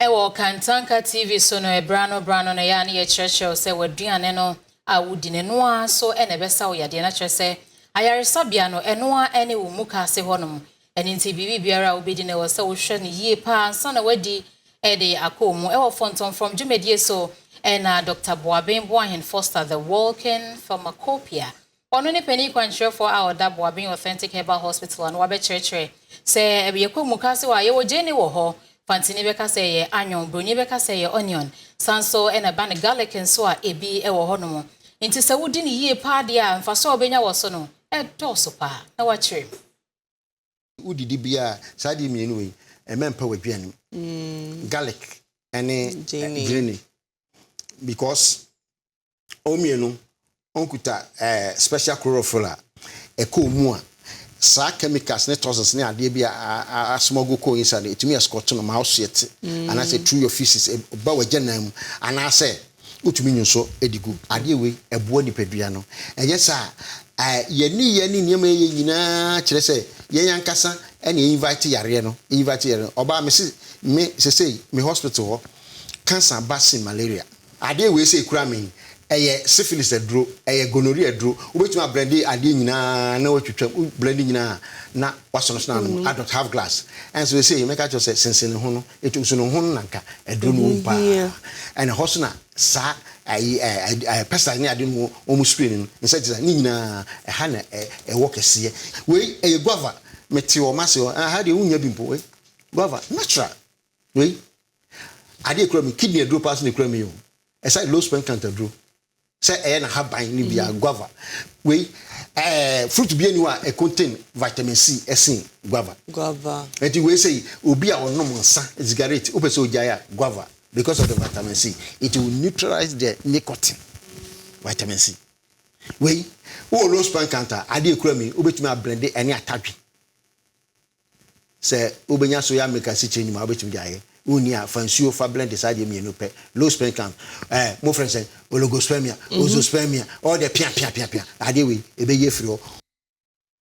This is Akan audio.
Ewo Kantanka TV so no brano na ya ne ye kyerɛkyerɛw sɛ waduane no a wudine no a so ene besa wo yade na kyerɛ sɛ ayaresabia no eno a ene wo mu ka se honom ene nti bibi biara obedi ne wo sɛ wo hwɛ ne yie pa ansa na wadi de akomu ewo fonton from Jumedie so ena Dr. Buabeng Foster the Walking Pharmacopoeia ono ne pani kwankyerɛfo a oda Buabeng Authentic Herbal Hospital and wabe kyerɛkyerɛ sɛ ebe yekomu ka se wa ye wo gye ne wo hɔ Fantini beka say ye onion, bruni beka say ye onion, sanso and a ban garlic and so ebi ewo honomo. Inti sa wudi ni ye pa dia mfaso obenya wosono e doso pa na wachire. Udi dibia sadi mienu we e mempa wadwane garlic ene green because o mienu onkuta special chlorophyll e ko mu a sa chemicals ne toxins ne ade bia a smoggle ko inside etimi escort no ma house and I say through your feces ba wajanam and I say utumi nyunso edigu ade we ebo nipadua no enye sa yeni niam ye nyina kire se yen yankasa ene invite yare no oba me say me hospital ho cancer vaccine malaria ade we say kura me eye syphilis adro eye gonorrhea adro obetuma blend ade nyina na watwetwa blend nyina na wasono no I don't have glass and so we say make actually say sense ho no etu so no ho nanka adro no pa and hosna sa pesa ni ade no omu screen no instead is ni nyina ha na e work kese we eye guava meti o mase o ha de unya bimpo we guava natural we ade kura me kidney adro pass na kura me o esa low spent count adro say e na haban ni bia guava we fruit bi aniwa e contain vitamin C esin guava eti we say obi a onom nsa cigarette opese ojaya guava because of the vitamin C it will neutralize the nicotine vitamin C we o low span counter ade ekura mi obetumi a blend any atadwe say obenya so ya makeasi change ma obetumi jaye unia fansuo fa blend side mienu pe low spin count mo friends say oligospermia ozospermia all the pia ade we ebe ye free